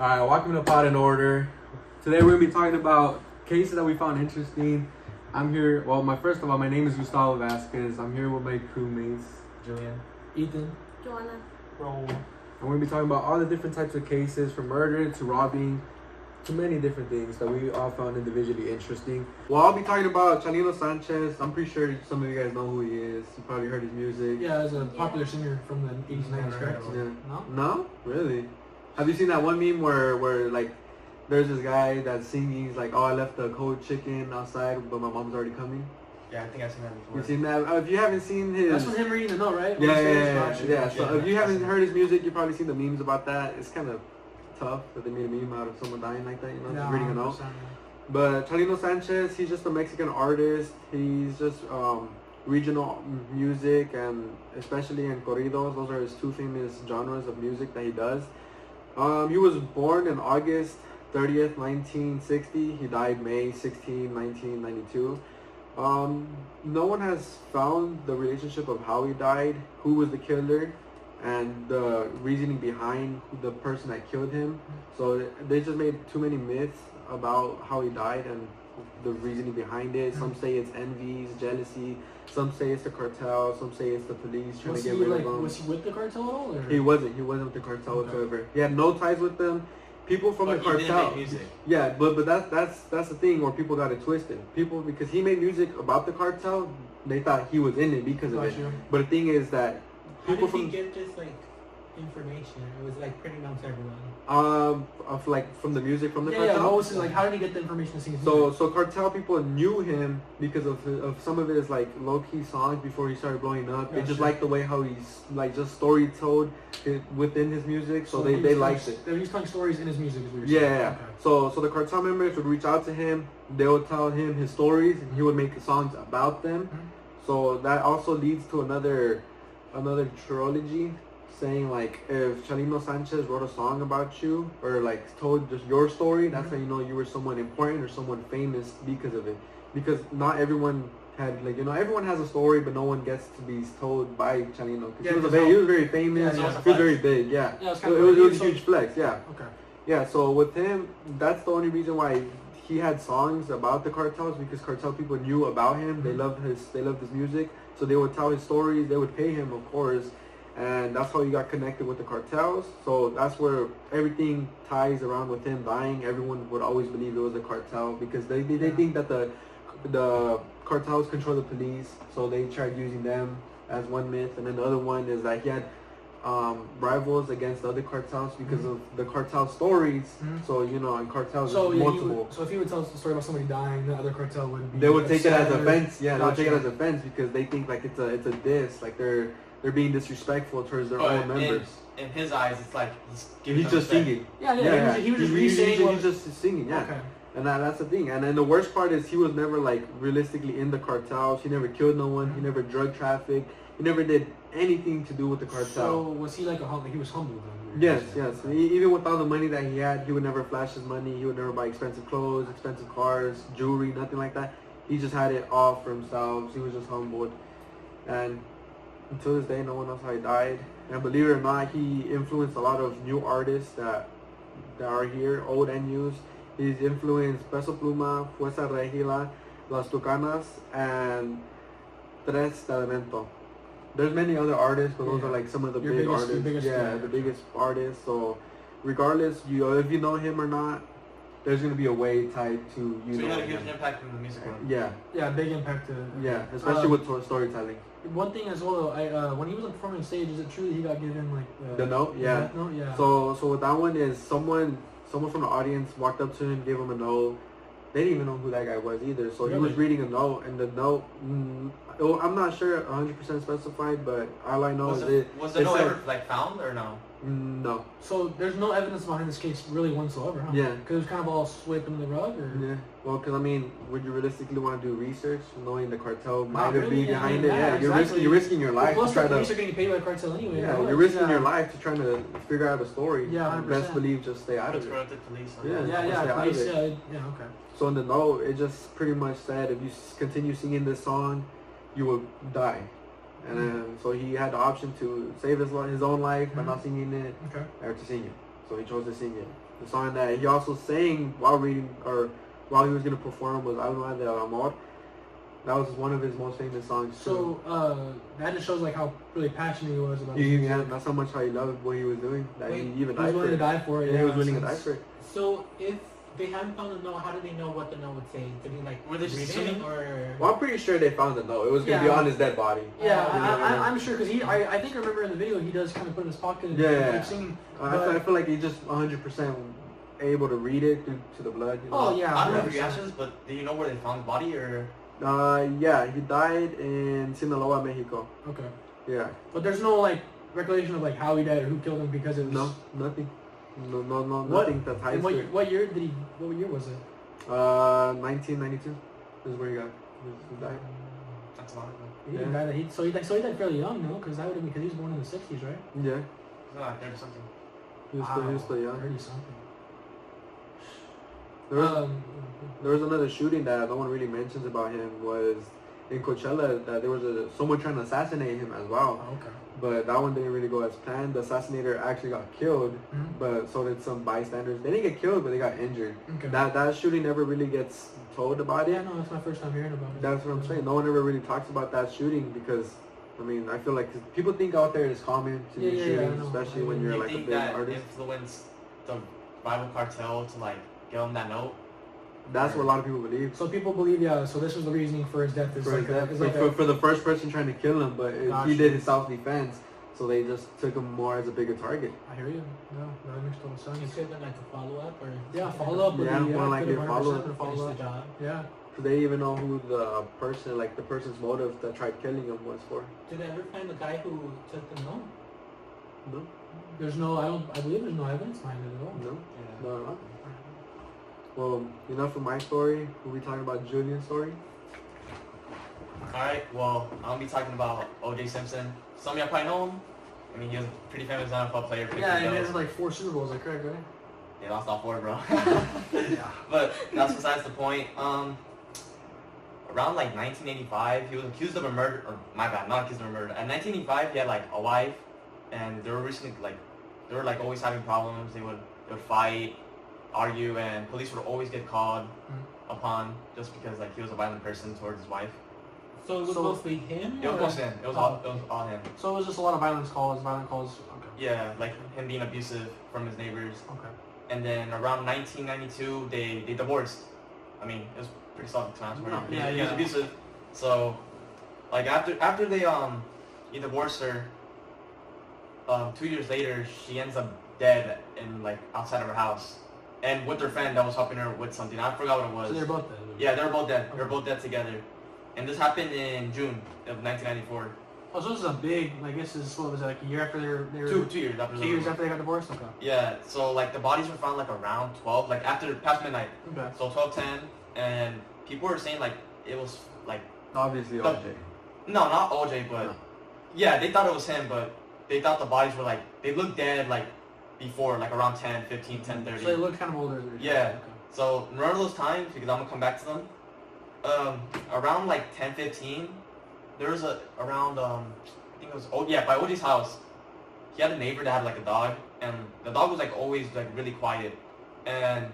Alright, welcome to Pod in Order. Today we're going to be talking about cases that we found interesting. I'm here, first of all, my name is Gustavo Vasquez. I'm here with my crewmates, Julian. Ethan. Joanna. Roll. and we're going to be talking about all the different types of cases, from murder to robbing, to many different things that we all found individually interesting. Well, I'll be talking about Chalino Sanchez. I'm pretty sure some of you guys know who he is. You probably heard his music. Yeah, as a popular singer from the 80s, 90s, correct? Yeah. No? No? Really? Have you seen that one meme where like there's this guy that's singing, he's like, oh, I left the cold chicken outside, but my mom's already coming? Yeah, I think I've seen that before. You've seen that? If you haven't seen his... That's with him reading the note, right? Yeah. So Yeah, if you haven't yeah. heard his music, you've probably seen the memes about that. It's kind of tough that they made a meme out of someone dying like that, you know, just reading a note. But Chalino Sanchez, he's just a Mexican artist. He's just regional music, and especially in corridos. Those are his two famous genres of music that he does. He was born in August 30th, 1960. He died May 16, 1992. No one has found the relationship of how he died, who was the killer, and the reasoning behind the person that killed him. So they just made too many myths about how he died and the reasoning behind it. Some say it's envy, jealousy. Some say it's the cartel. Some say it's the police trying to get rid of him. Was he with the cartel at all? Or? He wasn't with the cartel whatsoever. He had no ties with them. People from the He didn't cartel. make music. Yeah, but that's the thing where people got it twisted. People, because he made music about the cartel, they thought he was in it because of it. Gotcha. But the thing is that How people did he from get this information? It was pretty known to everyone. of from the music from the Yeah, cartel. what was his, how did he get the information to sing his music? So cartel people knew him because of some of his low key songs before he started blowing up. They just Gotcha. liked the way how he's just story told within his music, so he they was liked telling- it. He was telling stories in his music, is what Yeah, you're yeah. saying. Yeah. So the cartel members would reach out to him. They would tell him his stories, and he would make songs about them. Mhm. So that also leads to another trilogy, saying if Chalino Sanchez wrote a song about you or told just your story, that's how you know you were someone important or someone famous because of it. Because not everyone had everyone has a story, but no one gets to be told by Chalino. Yeah, Because he was very famous. Yeah, He was very big. Yeah. Yeah, it's It kind of was a huge flex. Yeah. Okay. Yeah, so with him, that's the only reason why he had songs about the cartels, because cartel people knew about him. They loved his music, so they would tell his stories. They would pay him, of course, and that's how he got connected with the cartels. So that's where everything ties around with him dying. Everyone would always believe it was the cartel because they think that the cartels control the police, so they tried using them as one myth, and then the other one is that he had rivals against the other cartels because of the cartel stories. Mhm. So in cartels So, there's yeah, multiple. so if he would tell us a story about somebody dying, the other cartel would be They would take it as upset or- offense. Yeah, they would take it Gotcha. as offense because they think it's a diss. They're being disrespectful towards their own members. In his eyes, it's like giving He's them just respect. singing. Yeah, he was just re-saying He's what... just singing. Yeah. Okay. And that's the thing. And then the worst part is he was never realistically in the cartels. He never killed no one. He never drug trafficked. He never did anything to do with the cartel. So was he he was humble then? Yes. Even with all the money that he had, he would never flash his money. He would never buy expensive clothes, expensive cars, jewelry, nothing like that. He just had it all for himself. He was just humbled. And until this day, no one knows how he died. And believe it or not, he influenced a lot of new artists that are here, old and used. He's influenced Peso Pluma, Fuerza Regila, Las Tucanas, and Tres Elemento. There's many other artists, but those are some of the big artists. The biggest artists. So regardless, if you know him or not, there's gonna be a way tied to So he had a huge him. impact in the music world. Yeah, big impact to... especially with storytelling. One thing as well, when he was performing on stage, is it true that he got given The note, yeah. The note, yeah. So with that one is someone from the audience walked up to him, gave him a note. They didn't even know who that guy was either. So he was reading a note, and the note, I'm not sure 100% specified, but all I know Was is the note ever found or no? No. So there's no evidence behind this case really whatsoever, huh? Yeah. Because it was kind of all swept under the rug, or? Yeah. Well, because would you realistically want to do research, knowing the cartel might really, be yeah, behind I it? mean, Yeah, exactly. you're risking your life Plus, to try the to. police are getting paid by the cartel anyway. Yeah, right? you're risking Yeah. your life to trying to figure out a story. Yeah, 100%. Best believe just stay out It's of it. corrupted police. Yeah. Police, Stay out of yeah, okay. So in the note, it just pretty much said if you continue singing this song, you will die. And then, so he had the option to save his own life by not singing it Okay. or to sing it. so he chose to sing it. The song that he also sang while reading or while he was gonna perform was Alma de Amor. That was one of his most famous songs. So that just shows like how really passionate he was about it. Yeah, that's how much how he loved what he was doing. That Wait, he even He was died for willing to it. die for it. Yeah, he was in a willing to die sense. for it. So if they hadn't found the note, how did they know what the note would say? Did he like Were they just read assuming? it or? Well, I'm pretty sure they found the note. It was gonna be Yeah. on his dead body. Yeah, Yeah. I'm sure because I think I remember in the video he does kind of put it in his pocket and Yeah. keep singing. I feel like he just 100% able to read it due to the blood. You know? Oh yeah, I don't know 100%. reactions, but do you know where they found the body or? Yeah, he died in Sinaloa, Mexico. Okay, Yeah. but there's no like recollection of like how he died or who killed him because it was No, nothing. No, What- nothing that ties And to it. what year did he? What year was it? 1992 is where he died. That's a lot of them. He didn't Yeah. die. So he died fairly young, no? Because that would have because he was born in the '60s, right? Yeah, It's not like 30 something. he was still young. 30 something. There was, there was another shooting that no one really mentions about him was in Coachella that there was someone trying to assassinate him as well. Oh, okay. But that one didn't really go as planned. The assassinator actually got killed, Mhm. but so did some bystanders. They didn't get killed, but they got injured. Okay. That shooting never really gets told about Yeah, it. no, that's my first time hearing about it. That's what I'm saying. No one ever really talks about that shooting because, I mean, I feel like people think out there it's common to Yeah, do yeah, shootings, I know. especially I when mean, you're Do you like a think big that artist. influenced the rival cartel to like give him that note? That's what a lot of people believe. So people believe, yeah. So this was the reasoning for his death. Is For, like his death, is for, like for the first person trying to kill him, but he Gotcha. did his self-defense, so they just took him more as a bigger target. I hear you. No, that makes total It sense. could have been like a follow up or Yeah, something follow up. to Yeah, more like could've a 100% follow-up. been a finish the follow-up. job. Yeah. Do they even know who the person, like the person's motive that tried killing him was for? Did they ever find the guy who took the note? No, There's no. I believe there's no evidence behind it at all. no, Yeah. no, no. Well, enough of my story. We'll be talking about Julian's story. Alright, well, I'll be talking about O.J. Simpson. Some of y'all probably know him. I mean, he was a pretty famous NFL player. Yeah, and he there's like 4 Super Bowls. Like correct, right? They lost all 4, bro. Yeah. But that's besides the point. Around like 1985, he was accused of a murder. Or my bad, not accused of a murder. In 1985, he had like a wife, and they were recently like always having problems. They would fight, argue, and police would always get called upon just because like he was a violent person towards his wife. So it was So- mostly him? It was or- mostly him. It was all him. So it was just a lot of violent calls. Okay. Yeah, like him being abusive from his neighbors. Okay. And then around 1992, they divorced. I mean, it was pretty self-explanatory. No, yeah, He was yeah. abusive. So, like after they he divorced her. 2 years later, she ends up dead in like outside of her house, and with her friend that was helping her with something. I forgot what it was. So they're both dead. Yeah, they were both dead. They were Okay. both dead together, and this happened in June of 1994. Oh, so this is a big. I guess this is what was it, like a year after they were. 2 years after. 2 years after they got divorced. Okay. Yeah, so like the bodies were found like around 12, like after past midnight. Okay. So 12:10, and people were saying like it was like Obviously, No. OJ. no, not OJ, but No. yeah, they thought it was him, but they thought the bodies were like they looked dead like before, like around 10, 15, 10:30. So they look kind of older. Yeah. So remember those times because I'm gonna come back to them. Around like 10:15, there was around I think it was by OJ's house. He had a neighbor that had like a dog, and the dog was like always like really quiet. And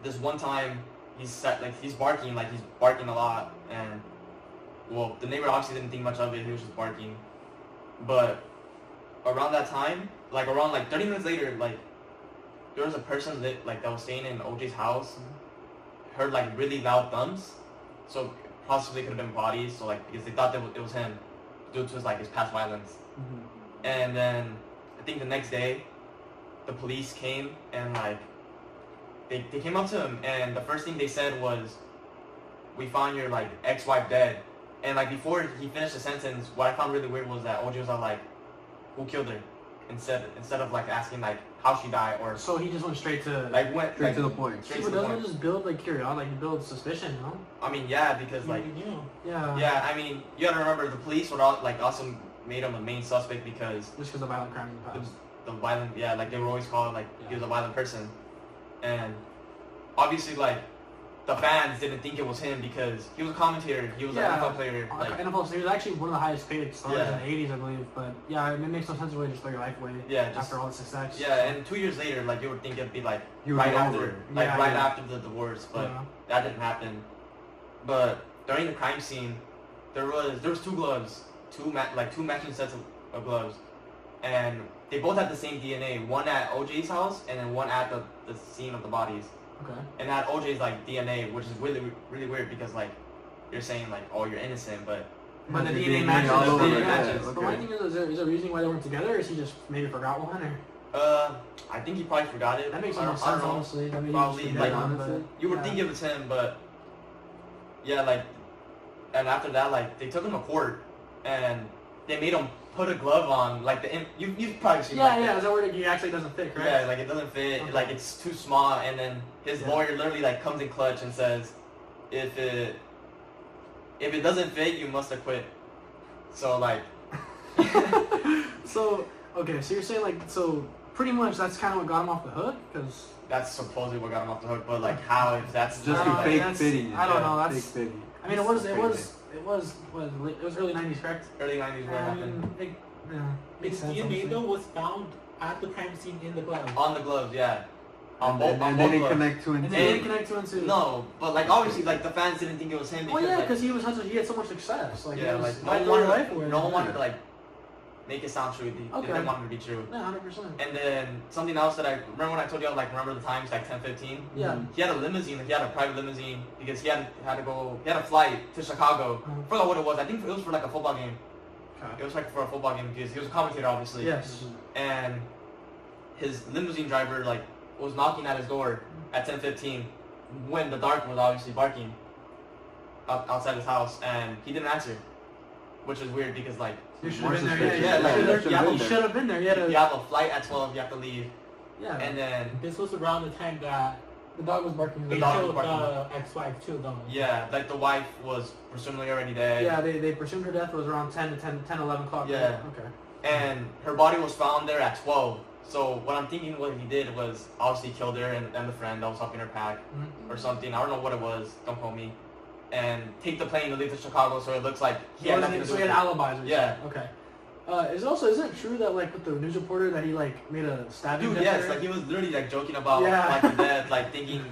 this one time he's barking a lot, and well the neighbor obviously didn't think much of it. He was just barking, but around that time, like around like 30 minutes later, like there was a person that was staying in OJ's house, heard like really loud thumps, so possibly could have been bodies. So like because they thought that it was him, due to his past violence. And then I think the next day, the police came and like they came up to him, and the first thing they said was, "We found your like ex-wife dead." And like before he finished the sentence, what I found really weird was that OJ was all like, "Who killed her?" Instead of like asking like how she died or So he just went straight to. like went Straight like, to the point. straight See, to but the doesn't it point. just build like curiosity, like build suspicion, you know? I mean, yeah, because like You knew. Yeah. yeah, I mean you gotta remember the police would also made him a main suspect because Just because of violent crimes in the past. the violent, like they were always called like he Yeah. was a violent person, and obviously like the fans didn't think it was him because he was a commentator. He was an NFL player. Like, NFL, so he was actually one of the highest paid stars Yeah. in the 80s, I believe. But yeah, I mean, it makes no sense to just throw your life away after all the success. Yeah, and 2 years later, like, you would think it'd be like You would right be after, over. after the divorce, but that didn't happen. But during the crime scene, there was two gloves, two matching sets of gloves, and they both had the same DNA. One at OJ's house, and then one at the scene of the bodies. Okay. And that OJ's like DNA, which is really really weird because like you're saying like, oh, you're innocent, but But the The DNA DNA matches. all over The DNA it, matches. yeah, But my okay. thing is there a reason why they weren't together, or is he just maybe forgot one? Or I think he probably forgot it. that makes I no don't- I sense, don't know. honestly. I mean, Probably, he just like, forgot one, honestly, but, You would yeah. think it was him, but yeah, like, and after that, like, they took him to court, and they made him put a glove on, like you've probably seen. Yeah, like, yeah. Is that where it actually doesn't fit, correct? Yeah, like it doesn't fit, Okay. like it's too small, and then his Yeah. lawyer literally like comes in clutch and says, if it doesn't fit, you must acquit. So like, So okay, so you're saying like so pretty much that's kind of what got him off the hook, because that's supposedly what got him off the hook, but like how if that's Just I be don't know, fake that's- fitting. I don't know, Fake that's- fitting. I mean it was early 90s, correct? early 90s what I happened. mean, yeah, His makes sense. DNA honestly. though was found at the crime scene in the glove. On the gloves, yeah. On And both, then, on and both then they gloves. connect two and And two. they didn't connect two and two. No, but like obviously like the fans didn't think it was him because Well, yeah, like, because he had so much success. Like, yeah, it was, like why throw your life away? no one wanted to like make it sound true. They Okay. didn't want it to be true. Yeah, 100%. And then something else that I remember when I told you like remember the times like 10:15. Yeah. He had a limousine. He had a private limousine because he had a flight to Chicago. Mhm. I forgot what it was. I think it was for like a football game. Okay. It was like for a football game because he was a commentator obviously. Yes. And his limousine driver like was knocking at his door at 10:15 when the dog was obviously barking outside his house, and he didn't answer, which is weird because like You should More have been there. suspicious. Yeah, Yeah, like, you should've been there. should have been there. you have a flight at 12, you have to leave, Yeah. and then This was around the time that the dog was barking. they dog was killed barking. the ex-wife too, though. yeah, like the wife was presumably already dead. Yeah, they presumed her death was around 10 to 11 o'clock. Yeah. Okay. And her body was found there at 12. So what I'm thinking what he did was obviously killed her and the friend that was helping her pack Mhm. or something. I don't know what it was. Don't quote me. And take the plane to leave to Chicago so it looks like he had nothing to do So with he had it. alibis. Or Yeah. something. Okay. Isn't it true that like with the news reporter that he like made a stabbing? Dude, death yes, there? like he was literally like joking about Yeah. like the death, like thinking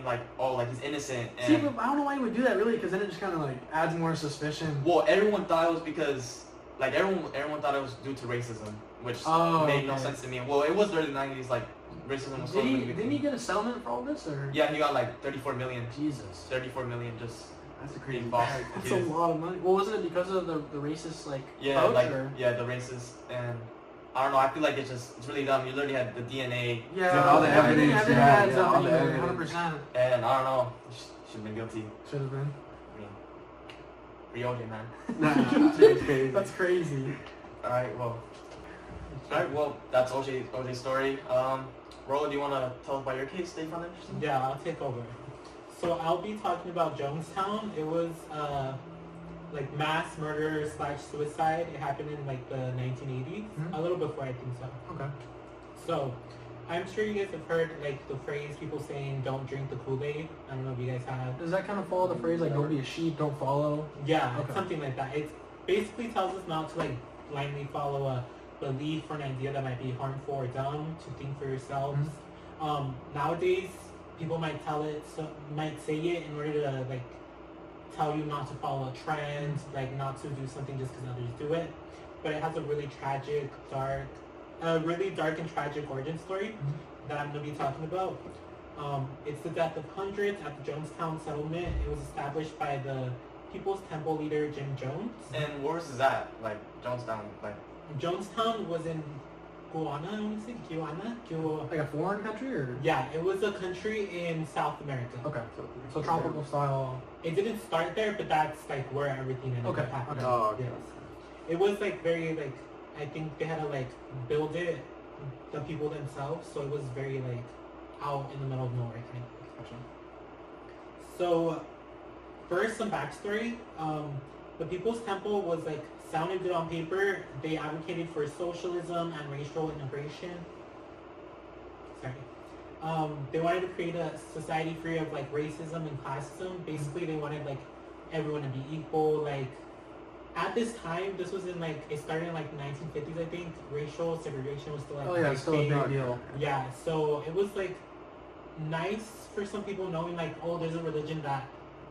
like, oh, like he's innocent. See, And but I don't know why he would do that really, because then it just kind of like adds more suspicion. well, everyone thought it was because like everyone thought it was due to racism, which Oh, made no okay. sense to me. Well, it was the early 90s, like racism was so Didn't he get a settlement for all this or? Yeah, he got like 34 million. Jesus. 34 million just That's a crazy being false. bag. That's a lot of money. Well, wasn't it because of the racist like Yeah, approach, like or? yeah, the racist and I don't know. I feel like it's really dumb. You literally had the DNA, Yeah, all the everything evidence, adds yeah, up all the anyway, evidence. 100%. and I don't know. Should have been guilty. Should have been. I mean, free OJ, man. Nah, that's crazy. That's crazy. All right, well, that's OJ's story. Rolo, do you want to tell us about your case? They found interesting. Yeah, I'll take over. So I'll be talking about Jonestown. It was like mass murder / suicide. It happened in like the 1980s, Mhm. a little before I think so. Okay. So I'm sure you guys have heard like the phrase people saying "Don't drink the Kool-Aid." I don't know if you guys have. Does that kind of follow the phrase like "Don't be a sheep, don't follow"? Yeah, Okay. something like that. It basically tells us not to like blindly follow a belief or an idea that might be harmful or dumb. To think for yourselves. Nowadays, people might might say it in order to like tell you not to follow a trend, like not to do something just because others do it. But it has a really dark and tragic origin story that I'm going to be talking about. It's the death of hundreds at the Jonestown settlement. It was established by the People's Temple leader Jim Jones. And where is that? Like Jonestown, like Jonestown was in Guyana, I want to say Guyana. Like a foreign country or? Yeah, it was a country in South America. Okay. So tropical style. It didn't start there, but that's like where everything ended Okay, up happening. okay. Oh, okay. Yes. It was like very like I think they had to like build it, the people themselves, so it was very like out in the middle of nowhere kind of. Gotcha. So first some backstory. The People's Temple was like sounded good on paper. They advocated for socialism and racial integration. Sorry. They wanted to create a society free of like racism and classism. Basically, they wanted like everyone to be equal. Like at this time, this was in like it started in like 1950s, I think. Racial segregation was still like Oh yeah, it's still a big deal. yeah. So it was like nice for some people knowing like, oh, there's a religion that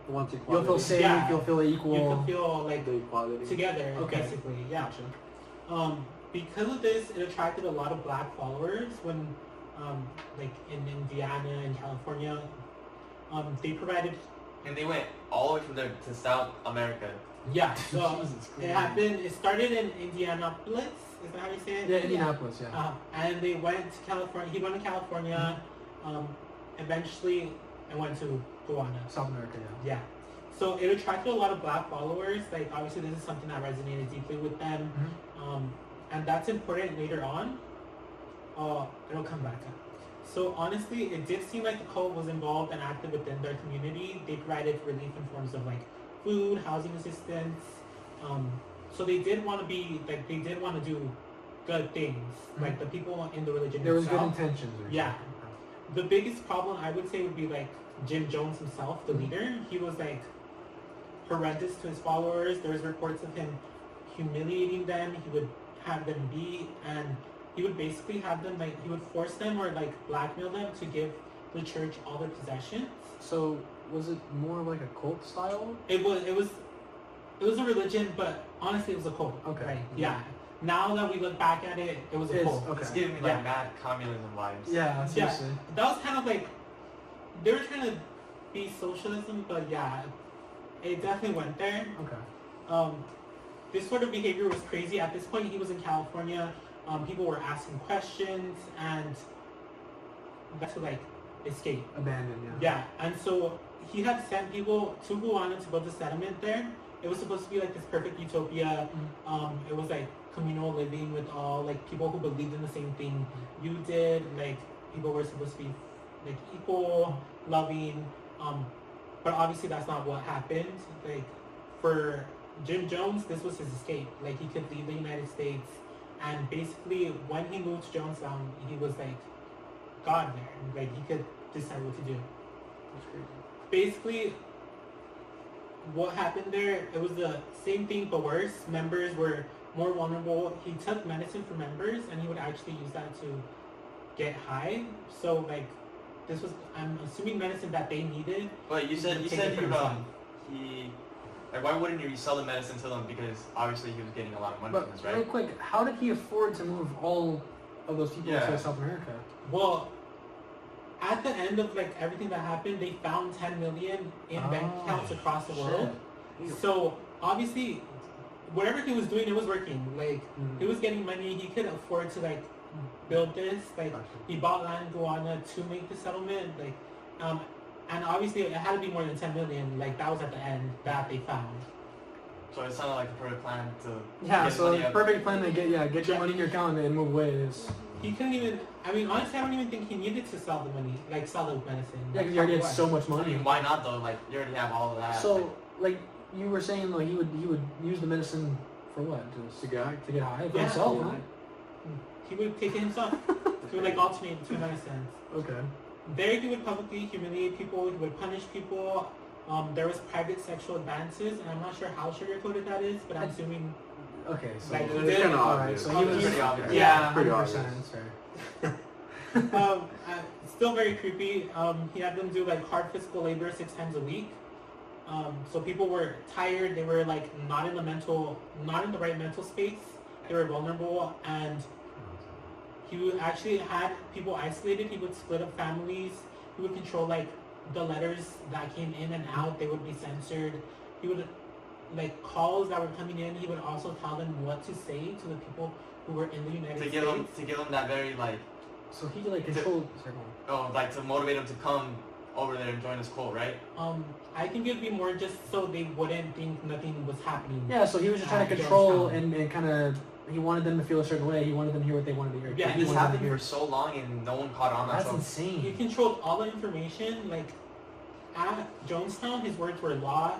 Wants You'll equality. feel safe. Yeah. You'll feel equal. you can feel like The equality. together, Okay. basically. Yeah. Gotcha. Because of this, it attracted a lot of black followers when, like in Indiana and California, they provided. And they went all the way from there to South America. Yeah, so Jesus it Christ. happened. It started in Indianapolis. Is that how you say it? Yeah, Indianapolis. Yeah. And they went to California. He went to California. Eventually, I went to Guyana. South America. Yeah. Yeah. So it attracted a lot of black followers. Like obviously, this is something that resonated deeply with them, and that's important later on. It'll come back up. So honestly, it did seem like the cult was involved and active within their community. They provided relief in forms of like food, housing assistance. So they did want to be like they did want to do good things. Like the people in the religion There was good itself. intentions. Or Yeah. something. The biggest problem I would say would be like Jim Jones himself, the leader. He was like horrendous to his followers. There was reports of him humiliating them. He would have them beat, and he would basically have them like he would force them or like blackmail them to give the church all their possessions. So was it more like a cult style? It was a religion, but honestly, it was a cult. Okay. Right? Yeah. Now that we look back at it, it was a It's- cult. okay. It's giving me like Yeah. mad communism vibes. Yeah. Seriously. That was kind of like they were trying to be socialism, but yeah, it definitely went there. Okay. This sort of behavior was crazy. At this point, he was in California. People were asking questions and to like escape. Abandoned. Yeah. Yeah, and so he had sent people to Guyana to build a settlement there. It was supposed to be like this perfect utopia. It was like communal living with all like people who believed in the same thing you did. Like people were supposed to be like equal, loving. But obviously that's not what happened. Like for Jim Jones, this was his escape. Like he could leave the United States, and basically when he moved to Jonestown, he was like God there. Like he could decide what to do. That's crazy. Basically, what happened there, it was the same thing but worse. Members were more vulnerable. He took medicine for members, and he would actually use that to get high. So like, this was, I'm assuming, medicine that they needed. But you said Take you it said for you himself. he like why wouldn't you sell the medicine to them, because obviously he was getting a lot of money from But this, real right? quick, how did he afford to move all of those people Yeah. to South America? Well, at the end of like everything that happened, they found 10 million in bank Oh, accounts across the world. shit. So obviously, whatever he was doing, it was working. Like Mhm. he was getting money. He could afford to like build this. Like Gotcha. he bought land in Guyana to make the settlement. Like, and obviously it had to be more than 10 million. Like that was at the end that they found. So it sounded like the perfect plan to Yeah. get So money the out. perfect plan to get your money in your account and move away is He couldn't even. I mean, honestly, I don't even think he needed to sell the money, like sell the medicine. yeah, because you already had Why? so much I money. mean, why not though? Like you already have all of that. So like you were saying, like he would use the medicine for what? To get high. To get high for Yeah. himself, huh? He would take it himself. He would like alternate between medicines. Okay. There he would publicly humiliate people, he would punish people. There was private sexual advances, and I'm not sure how sugar-coated that is, but I'm assuming Okay. So Like, It's he kind did- of all right. obvious. So he was pretty obvious. Yeah, pretty 100%. obvious. Sorry. still very creepy. He had them do like hard physical labor 6 times a week. So people were tired, they were like not in the right mental space, they were vulnerable, and he would actually had people isolated. He would split up families. He would control like the letters that came in and out, they would be censored. He would like calls that were coming in, he would also tell them what to say to the people who were in the United to States. give them that very like So he like controlled. Sorry, go on. like to motivate them to come over there and join this cult, right? I think it'd be more just so they wouldn't think nothing was happening. Yeah, so he was just trying to Jonestown. control and kind of, he wanted them to feel a certain way. He wanted them to hear what they wanted to hear. Yeah, And He this wanted them happened to hear. for so long and no one caught on. That's So He insane. controlled all the information. Like at Jonestown, his words were law.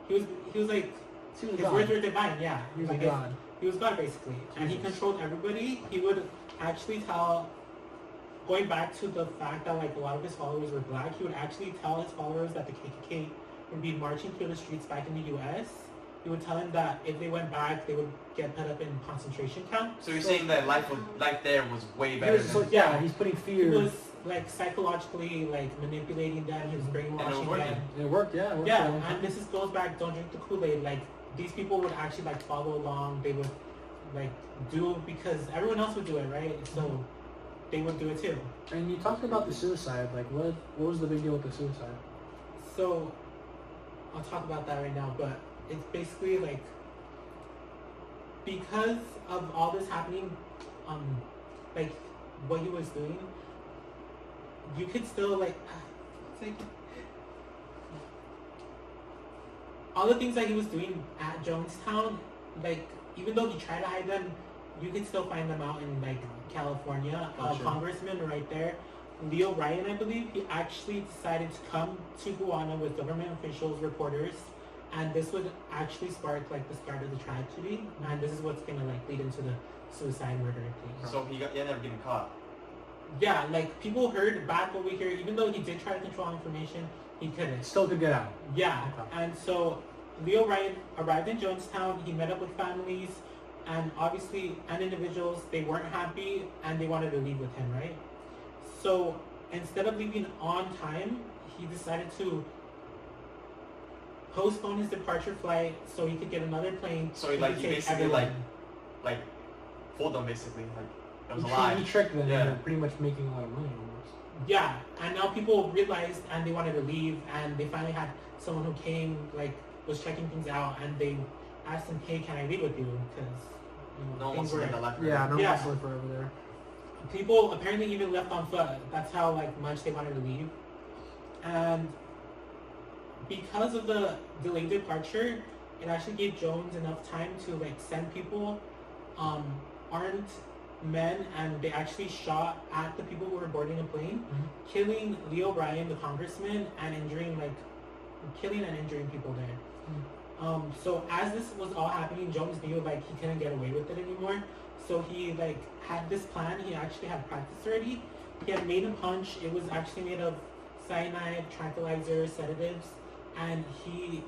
He was like He was his God. words were divine. Yeah, He was a like god. He was God basically, and he Jesus. controlled everybody. He would actually tell going back to the fact that like a lot of his followers were black, he would actually tell his followers that the KKK would be marching through the streets back in the U.S. He would tell them that if they went back, they would get put up in concentration camps. So you're saying that life there was way better than... Yeah, he's putting fear. He was like psychologically like manipulating them. He was brainwashing them. It worked, yeah. It worked and this goes back. Don't drink the Kool-Aid. Like these people would actually like follow along. They would like do because everyone else would do it, right? So they would do it too. And you talked about the suicide. Like what was the big deal with the suicide? So I'll talk about that right now, but it's basically like because of all this happening, like what he was doing, you could still like all the things that he was doing at Jonestown, like even though he tried to hide them, you could still find them out in like California. Gotcha. Congressman right there, Leo Ryan, I believe, he actually decided to come to Guyana with government officials, reporters, and this would actually spark like the start of the tragedy, and this is what's gonna like lead into the suicide murder thing. So he ended up getting caught. Yeah, like people heard back over here, even though he did try to control information, he couldn't. Still could get out. Yeah, Okay. and so Leo Ryan arrived in Jonestown. He met up with families and obviously and individuals. They weren't happy and they wanted to leave with him, right? So instead of leaving on time, he decided to postpone his departure flight so he could get another plane. So he basically like fooled them basically. Like it was a lie. He tricked them. Yeah. They're pretty much making a lot of money almost. Yeah, and now people realized and they wanted to leave, and they finally had someone who came, like, was checking things out, and they asked him, hey, can I leave with you? Because, no one wants to make a left. Yeah, no one Yeah. wants to live forever there. people apparently even left on foot. That's how, like, much they wanted to leave. And because of the delayed departure, it actually gave Jones enough time to, like, send people, armed men, and they actually shot at the people who were boarding the plane, killing Leo Ryan, the congressman, and killing and injuring people there. So as this was all happening, Jones knew like he couldn't get away with it anymore. So he like had this plan. He actually had practice already. He had made a punch. It was actually made of cyanide, tranquilizers, sedatives, and he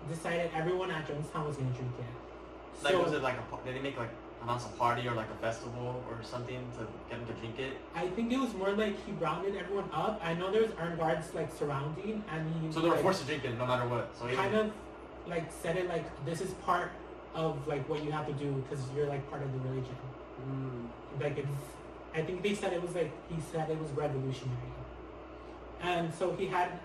decided everyone at Jonestown was gonna drink it. Like So, was it like did they make like announce a party or like a festival or something to get them to drink it? I think it was more like he rounded everyone up. I know there was armed guards like surrounding, and he So they were like, forced to drink it no matter what. So kind of like said it like this is part of like what you have to do because you're like part of the religion. Like it's, I think they said it was like he said it was revolutionary, and so he had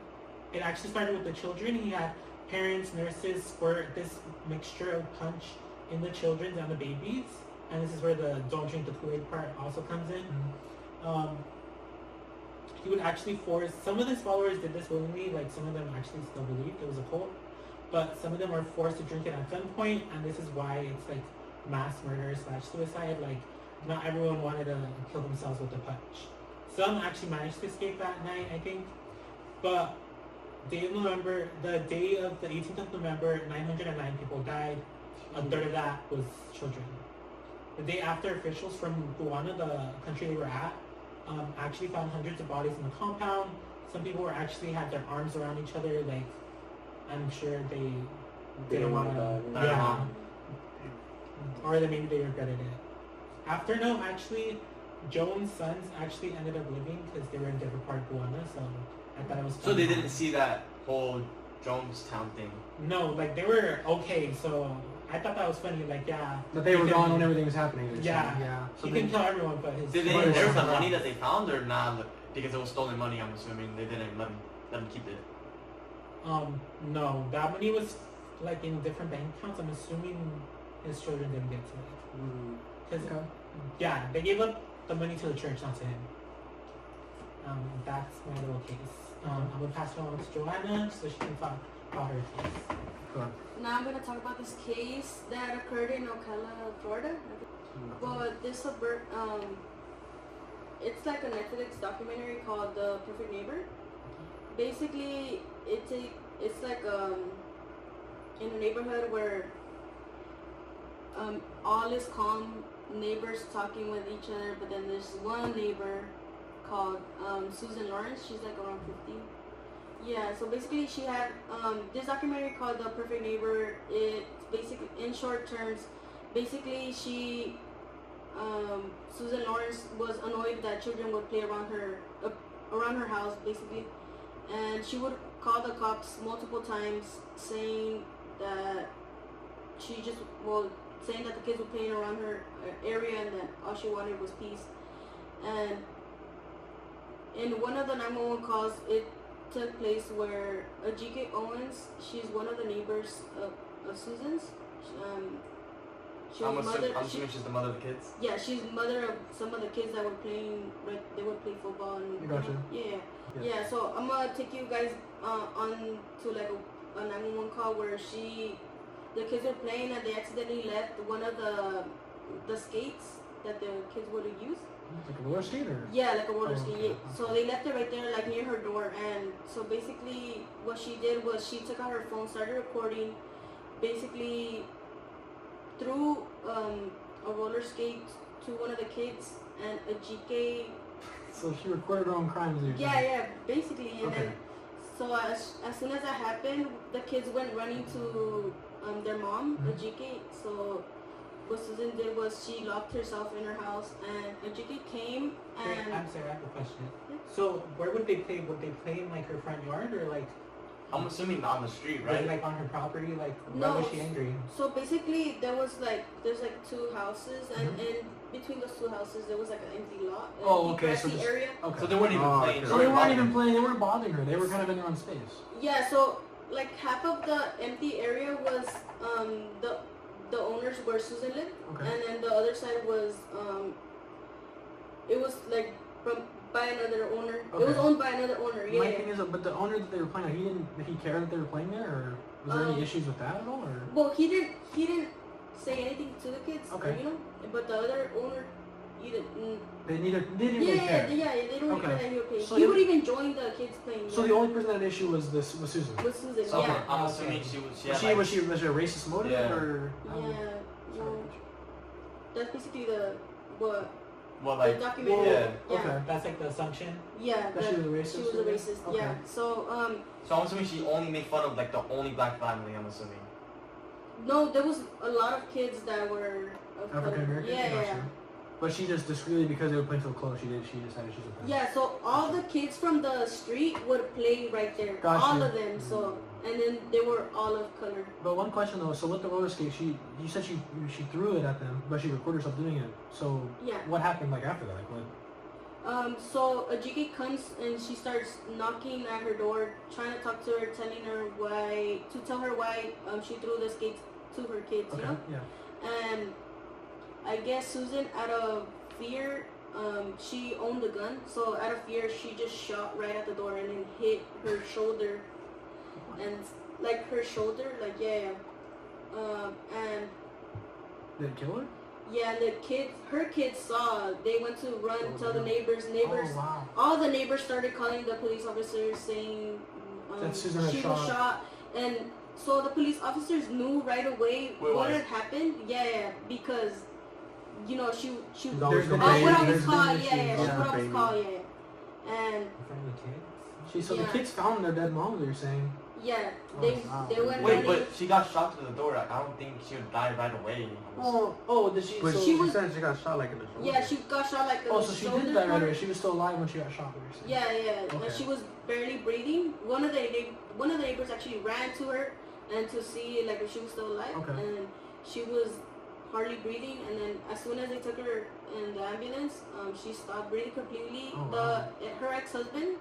it actually started with the children. He had parents, nurses squirt this mixture of punch in the children and the babies, and this is where the don't drink the Kool-Aid part also comes in. He would actually force, some of his followers did this willingly, like some of them actually still believed it was a cult, but some of them were forced to drink it at gunpoint, and this is why it's like mass murder / suicide. Like not everyone wanted to kill themselves with a punch. Some actually managed to escape that night, I think, but the day of the 18th of November, 909 people died. A third of that was children. The day after, officials from Guyana, the country they were at, actually found hundreds of bodies in the compound. Some people were actually had their arms around each other, like I'm sure they didn't want to. Yeah. Or that maybe they regretted it. After actually, Jones' sons actually ended up living because they were in different part of Guyana, so I thought it was. So they didn't see that whole Jonestown thing. No, like they were okay, so I thought that was funny. Like yeah. But they were gone when everything was happening. Yeah. Yeah. So he can kill everyone, but his. Did they brothers inherit the were money not. that they found or not? Because it was stolen money, I'm assuming they didn't let them keep it. No, that money was like in different bank accounts. I'm assuming his children didn't get to it. Cause yeah, they gave up the money to the church, not to him. That's my little case. I'm gonna pass it on to Joanna so she can talk about her case. Now I'm going to talk about this case that occurred in Ocala, Florida. But this it's like a Netflix documentary called The Perfect Neighbor. Basically, it's like in a neighborhood where all is calm, neighbors talking with each other, but then there's one neighbor called Susan Lawrence. She's like around 50. Yeah, so basically she had this documentary called The Perfect Neighbor. It's basically, in short terms, basically she, Susan Lawrence was annoyed that children would play around her house, basically. And she would call the cops multiple times saying that saying that the kids were playing around her area and that all she wanted was peace. And in one of the 911 calls, it took place where Ajike Owens, she's one of the neighbors of Susan's. I'm assuming she's the mother of the kids. Yeah, she's mother of some of the kids that were playing. They would play football and. Gotcha. Yeah. So I'm gonna take you guys on to like a 911 call where the kids were playing and they accidentally left one of the skates that the kids would have used. Like a roller skate or? Yeah, like a roller skate. okay. Yeah. So they left it right there, like near her door. And so basically, what she did was she took out her phone, started recording, basically threw a roller skate to one of the kids, and Ajike. So she recorded her own crimes. Yeah, basically. And Okay. then, so as soon as that happened, the kids went running to their mom, Ajike. So what Susan did was she locked herself in her house, and Ajike came and. I'm sorry, I have a question. So where would they play? Would they play in like her front yard or like? I'm assuming on the street, Was right? it like on her property? Like No. why was she angry? So basically, there's like two houses, and in between those two houses, there was like an empty lot, an Oh, empty okay, so grassy this- area. Okay. So they weren't even playing. okay. So they weren't bothering even her. playing. They weren't bothering her. They were kind of in their own space. Yeah, so like half of the empty area was the owners where Susan lived, Okay. and then the other side was it was like by another owner. It was Okay. owned by another owner. My Yeah. thing is, but the owner that they were playing, did he care that they were playing there, or was there any issues with that at all, or? Well, he didn't say anything to the kids, Okay. but the other owner, he didn't. They didn't really care. They don't Okay. care that he would play. So he you- would even join the kids playing. So the only person that had an issue was Susan. with Susan. So Yeah. I'm assuming she was. Was she a racist motive, Yeah. or? Yeah. Sorry. Well, that's basically what Well, the like, documentary. yeah. Yeah. Okay. That's like the assumption. Yeah. That she was a racist? She was a racist. Okay. Yeah. So So I'm assuming she only made fun of like the only black family. I'm assuming. no, there was a lot of kids that were of color. African American. Yeah. But she just discreetly, because they were playing so close, she decided she was a fan. Yeah, so all the kids from the street would play right there. Gotcha. All of them. So, and then they were all of color. But one question though, so with the roller skate, you said she threw it at them, but she recorded herself doing it. So Yeah. what happened like after that? Like what? So Ajike comes and she starts knocking at her door, trying to talk to her, tell her why she threw the skates to her kids, you Okay. know? Yeah. And I guess Susan, out of fear, she owned a gun. So out of fear, she just shot right at the door and then hit her shoulder, and like her shoulder, like and Did it kill her? yeah, her kids saw. They went to run, tell the neighbors. Oh wow. All the neighbors started calling the police officers, saying That Susan had she was shot, and so the police officers knew right away Wait, what why? had happened. Yeah, because she She's always There's been complaining. would issues. always There's call. been Yeah, issues. she Yeah. would always Baby. call. Yeah, and In front of the kids. So the Yeah. kids found their dead mom. You're saying? yeah, Oh, they wow. they went Wait, running. but she got shot through the door. I don't think she would die right away. Did she? But so she was- said she got shot like in the shoulder. Yeah, she got shot like Oh, the so she shoulder did that right part. away. She was still alive when she got shot. What you're saying? Yeah, Okay. and she was barely breathing. One of the neighbors actually ran to her and to see like if she was still alive, Okay. and she was hardly breathing. And then as soon as they took her in the ambulance, she stopped breathing completely. Oh, wow. Her ex-husband,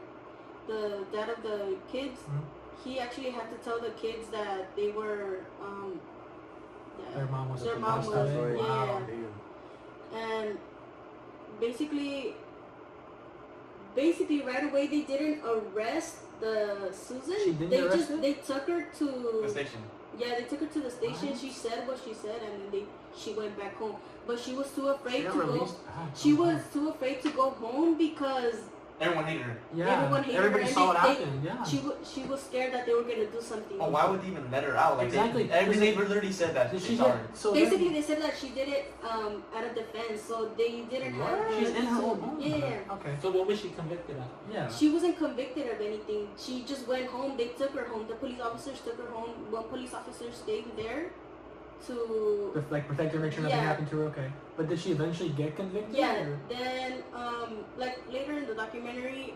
the dad of the kids, Mhm. he actually had to tell the kids that they were that Their mom was their a mom passed was away. yeah. Wow. And basically right away they didn't arrest the Susan. She didn't they arrest her? they took her The to station. they took her to the station. What? She said what she said, and then she went back home. But she was too afraid She to got go. released. She was too afraid to go home because Everyone hated her. Yeah, Everyone hated everybody her, and saw what they- happened. Yeah. She was scared that they were gonna do something. Oh, why would they even let her out? Like Exactly. every neighbor literally said that. Did She's she sorry. get so Basically, they said that she did it out of defense, so they didn't have. What? She's in her own home. Yeah. Okay. So what was she convicted of? Yeah. She wasn't convicted of anything. She just went home. They took her home. The police officers took her home. One police officer stayed there to. Like protect her, make sure nothing Yeah. happened to her. Okay. But did she eventually get convicted? Yeah. or- Then like later in the documentary,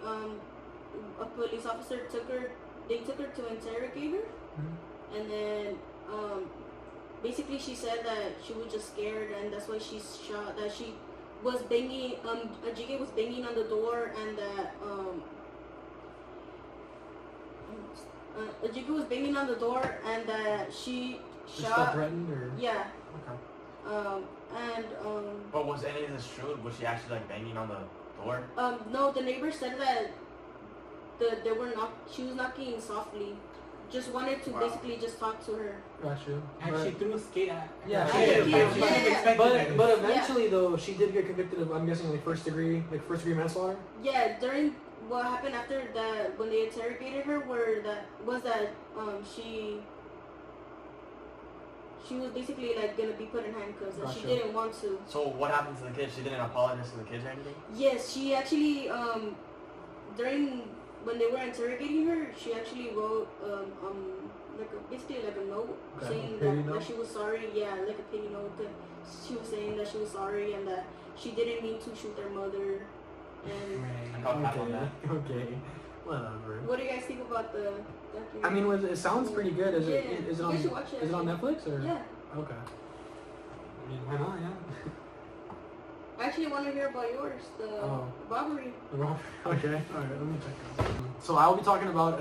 a police officer took her. They took her to interrogate her, Mhm. and then basically she said that she was just scared, and that's why she shot. That she was banging. Ajike was banging on the door, and that Ajike was banging on the door, and that she Just felt shot. threatened or? Yeah. Okay. But was any of this true? Was she actually like banging on the door? No, the neighbor said that they were not. She was knocking softly. Just wanted to Wow. basically just talk to her. Got you. And But- she threw a skate at. Yeah, at she her. did. She Yeah, wasn't yeah. expecting that. But eventually though, she did get convicted of, I'm guessing, like first degree manslaughter. Yeah, during what happened after that, when they interrogated her, she was basically like gonna be put in handcuffs, and she Gotcha. didn't want to. So what happened to the kids? She didn't apologize to the kids or anything? Yes, she actually during when they were interrogating her, she actually wrote basically like a note Okay, saying a pity that note? she was sorry. Yeah, like a pity note. That she was saying that she was sorry and that she didn't mean to shoot their mother. And I caught cap on that. Okay. Whatever. what do you guys think about the documentary? I mean, it sounds pretty good. Is it? Yeah, Is it you on? guys should watch it, Is it on actually. Netflix or? Yeah, Okay. I mean, why not? Yeah. I actually want to hear about yours, the Oh. robbery. Okay. All right. Let me check that. So I'll be talking about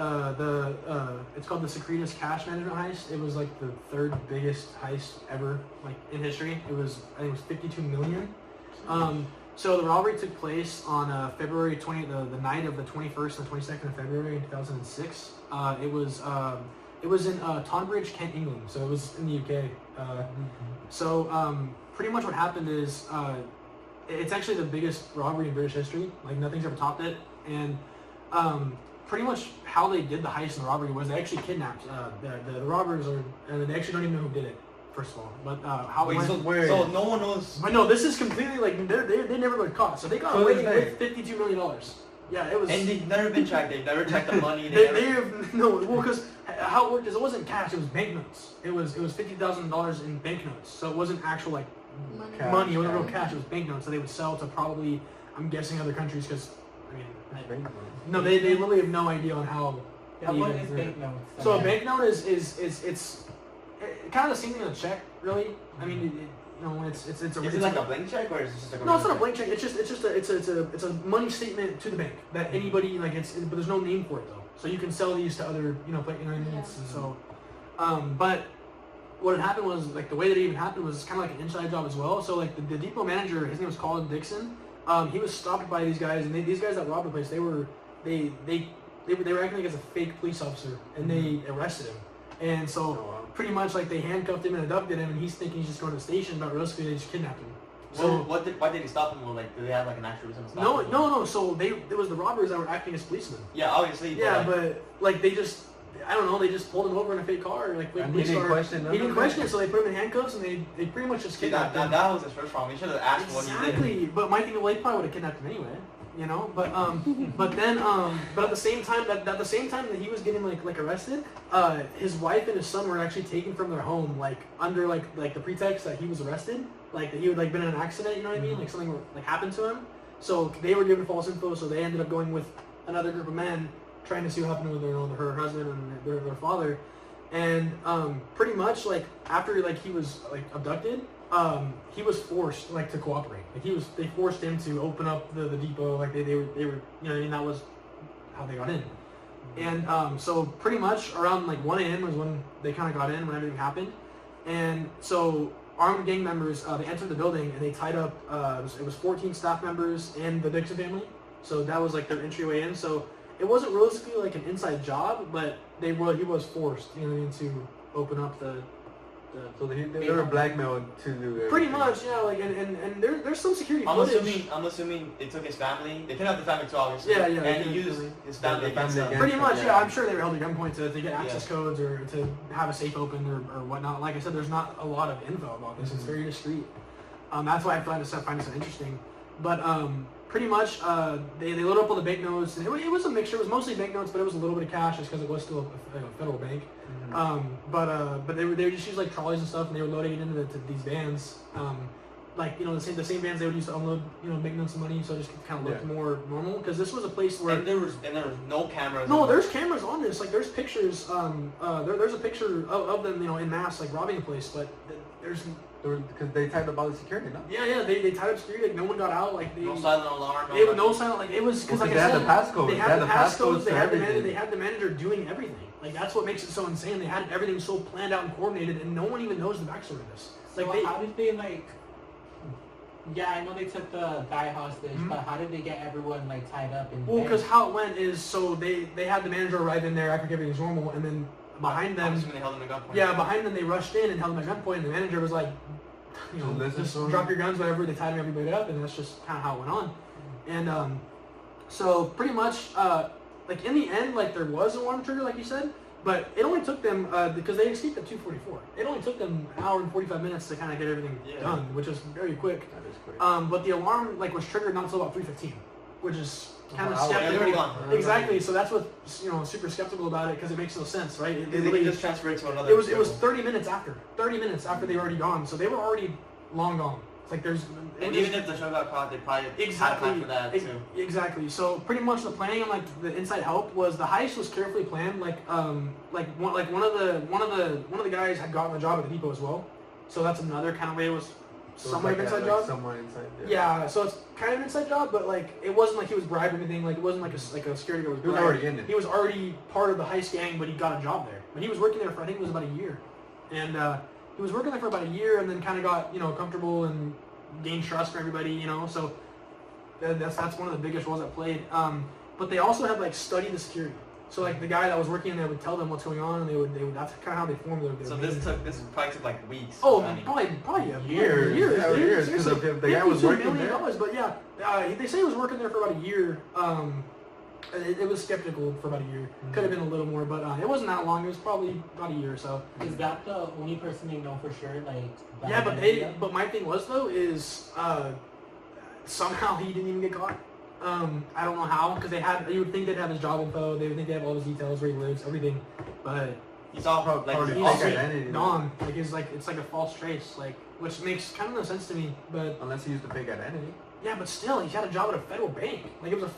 it's called the Secretus Cash Management Heist. It was like the third biggest heist ever, like in history. I think it was 52 million. So the robbery took place on February 20, the night of the 21st and 22nd of February in 2006. It was in Tonbridge, Kent, England. So it was in the UK. So pretty much what happened is it's actually the biggest robbery in British history. Like nothing's ever topped it. And pretty much how they did the heist and the robbery was they actually kidnapped the robbers, and they actually don't even know who did it. First of all, but how it Wait, went. so no one knows. But no, this is completely like they never got caught, so they got So away they- with $52 million. Yeah, it was. And they've never been tracked. They've never checked the money. they have no, well, because how it worked is it wasn't cash; it was banknotes. It was $50,000 in banknotes, so it wasn't actual like Money. Cash. money. It wasn't real cash. It was banknotes that they would sell to probably, I'm guessing, other countries. Because I mean, no, they literally have no idea on how. Yeah, they what even is do it. banknotes? So a banknote is it's kind of the same thing as a check, really. I mean, it's a. Is it like a blank check or is it just like a No, it's not a check? blank check. It's a money statement to the bank that anybody like but there's no name for it though. So you can sell these to other you know what I mean. Yeah. So, but what had happened was like the way that it even happened was kind of like an inside job as well. So like the depot manager, his name was Colin Dixon. He was stopped by these guys, and these guys that robbed the place, they were acting like as a fake police officer, and they arrested him. And so pretty much like they handcuffed him and abducted him, and he's thinking he's just going to the station, but realistically they just kidnapped him. So Why did he stop him? Well, like, did they have like an actual reason to stop no, him? no. So it was the robbers that were acting as policemen. Yeah, obviously. Yeah, like, but like they just, I don't know, they just pulled him over in a fake car, like fake And police he didn't car. question He didn't them? question it, so they put him in handcuffs, and they pretty much just see, kidnapped him. that was his first problem. He should have asked what he did. Exactly, but my thing, well, they probably would have kidnapped him anyway, you know. But but at the same time that he was getting like arrested, his wife and his son were actually taken from their home, like under like the pretext that he was arrested, like that he had like been in an accident, you know what I mean, like something like happened to him. So they were given false info, so they ended up going with another group of men, trying to see what happened with her husband and their father. And pretty much like after like he was like abducted, he was forced like to cooperate. Like they forced him to open up the depot. Like they were you know what I mean, that was how they got in. And so pretty much around like 1 a.m. was when they kind of got in when everything happened. And so armed gang members they entered the building and they tied up it was 14 staff members and the Dixon family. So that was like their entryway in. So it wasn't realistically like an inside job, but he was forced, you know, to open up the So they were blackmailed to do it. Pretty much, yeah. Like and there's some security I'm footage. assuming they took his family. They kidnapped the family too, obviously. Yeah. And he used his family against them. Pretty much, Yeah. yeah. I'm sure they were held at gunpoint to get access codes or to have a safe open or whatnot. Like I said, there's not a lot of info about this. It's very discreet. That's why I find it so interesting. But pretty much, they loaded up all the banknotes. And it was a mixture. It was mostly banknotes, but it was a little bit of cash just because it was still a federal bank. But they would just use like trolleys and stuff, and they were loading it into these vans. Like the same vans they would use to unload banknotes and money, so it just kind of looked more normal because this was a place where and there was no cameras. No, there's cameras on this. Like there's pictures. There's a picture of them in mass like robbing a place, but there's because they tied up all the security, no? yeah they tied up security. Like no one got out. Like no silent alarm. No silent. Like it was because like they had the passcode. They had the passcodes. Everything. They had the manager doing everything. Like that's what makes it so insane. They had everything so planned out and coordinated, and no one even knows the backstory of this. Like so how did they like? Yeah, I know they took the guy hostage, but how did they get everyone like tied up? Well, because how it went is so they had the manager arrive in there after everything was normal, and then behind them, they held him at gunpoint. yeah, behind them they rushed in and held them at gunpoint, and the manager was like, just drop your guns, whatever. They tied everybody up, and that's just kind of how it went on. And so pretty much, like in the end, like there was a warrant trigger, like you said. But it only took them, because they escaped at 2:44. It only took them an hour and 45 minutes to kind of get everything done, which is very quick. That is quick. But the alarm was triggered not until about 3:15, which is kind of already skeptical. gone. Exactly. So that's what super skeptical about it because it makes no sense, right? They can just transfer it to another. It was 30 minutes after. 30 minutes after they were already gone, so they were already long gone. It's like there's. And even if the show got caught, they probably had time for that too. Exactly. So pretty much the planning on like the inside help was the heist was carefully planned. One of the guys had gotten a job at the depot as well. So that's another kind of way it was somewhat of an inside job. Somewhere inside. Yeah. So it's kind of an inside job, but like it wasn't like he was bribed or anything. Like it wasn't like a security guard was bribed. He was already in it. He was already part of the heist gang, but he got a job there. But he was working there for I think it was about a year, and he was working there for about a year, and then kind of got comfortable and gained trust from everybody. So that's one of the biggest roles I played. But they also had like studied the security. So like the guy that was working in there would tell them what's going on, and they would that's kind of how they formed their. So this probably took like weeks. Oh, probably years. Years. Because the guy was working there. But yeah, they say he was working there for about a year. It was skeptical for about a year. Could have been a little more, but it wasn't that long. It was probably about a year or so. Is that the only person they know for sure? Like. Yeah, but my thing was though is somehow he didn't even get caught. I don't know how because you would think they'd have his job info. They would think they have all his details, where he lives, everything. But he's all probably he's identity. gone. Like it's like a false trace. Like which makes kind of no sense to me. But unless he used a fake identity. Yeah, but still, he had a job at a federal bank. Like it was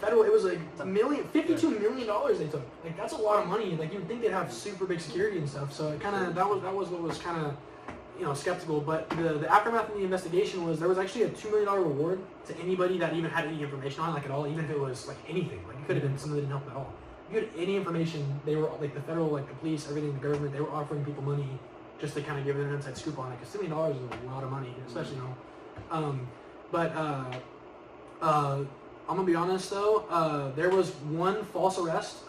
like $52 million they took. Like that's a lot of money. Like you'd think they'd have super big security and stuff. So it kind of that was what was kind of skeptical. But the aftermath of the investigation was there was actually a $2 million reward to anybody that even had any information on it, like at all, even if it was like anything. Like it could have been something that didn't help at all. If you had any information, they were like the federal, like the police, everything, the government, they were offering people money just to kind of give them an inside scoop on it. Because $2 million is a lot of money, especially I'm gonna be honest though. There was one false arrest,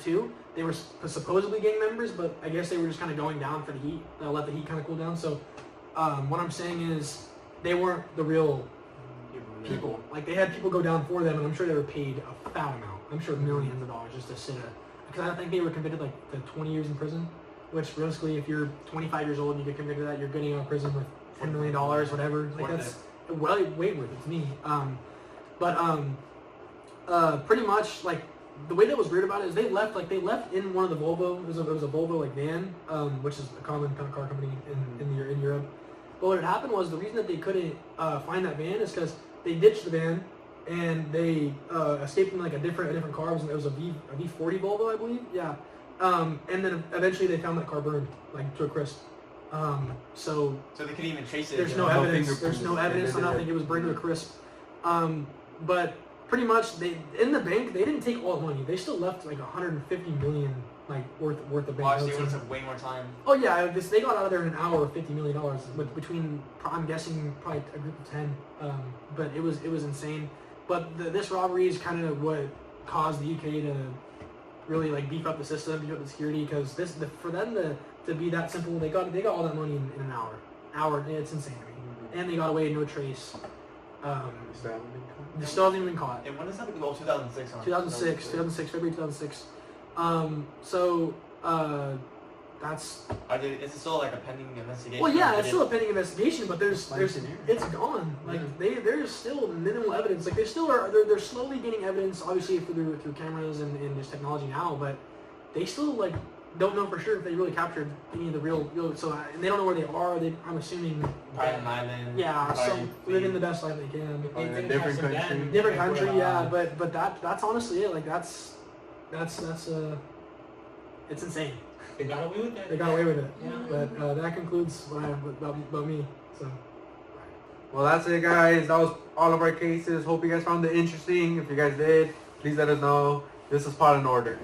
two. They were supposedly gang members, but I guess they were just kind of going down for the heat. Let the heat kind of cool down. So, what I'm saying is, they weren't the real people. Like they had people go down for them, and I'm sure they were paid a foul amount. I'm sure millions of dollars just to sit because I think they were convicted to 20 years in prison. Which realistically, if you're 25 years old and you get convicted of that, you're getting out of prison with $10 million, whatever. Like that's way worth it to me. Pretty much like the way that was weird about it is they left in one of the Volvo. It was a Volvo like van, which is a common kind of car company in Europe. But what had happened was the reason that they couldn't find that van is because they ditched the van and they escaped in like a different car. It was a V40 Volvo, I believe. Yeah. And then eventually they found that car burned like to a crisp. So they couldn't even trace it. There's no evidence. There's no evidence on nothing. It was burned to a crisp. But pretty much in the bank they didn't take all the money. They still left like 150 million worth of bank notes. They would have way more time. Oh yeah, they got out of there in an hour with $50 million. Between I'm guessing probably a group of 10. But it was insane. But this robbery is kind of what caused the UK to really beef up the system, beef up the security, because for them the to be that simple. They got all that money in an hour. It's insane to me. And they got away, no trace. They still haven't been caught. And when is that? Oh, 2006. Huh? 2006, February 2006. That's. Is it still like a pending investigation? Well, yeah, it's still a pending investigation, but there's Science it's gone. Like there's still minimal evidence. Like they still are. They're slowly getting evidence, obviously through cameras and this technology now, but they still like don't know for sure if they really captured any of the real. So and they don't know where they are. I'm assuming. Probably an island. Yeah, probably living the best life they can. They in a didn't different catch them country. then, Different like, country, for, yeah, but that's honestly it. Like that's it's insane. They got away with it. They got away with it. Yeah. But that concludes what I have about me. So Well, that's it, guys. That was all of our cases. Hope you guys found it interesting. If you guys did, please let us know. This is Pod in Order.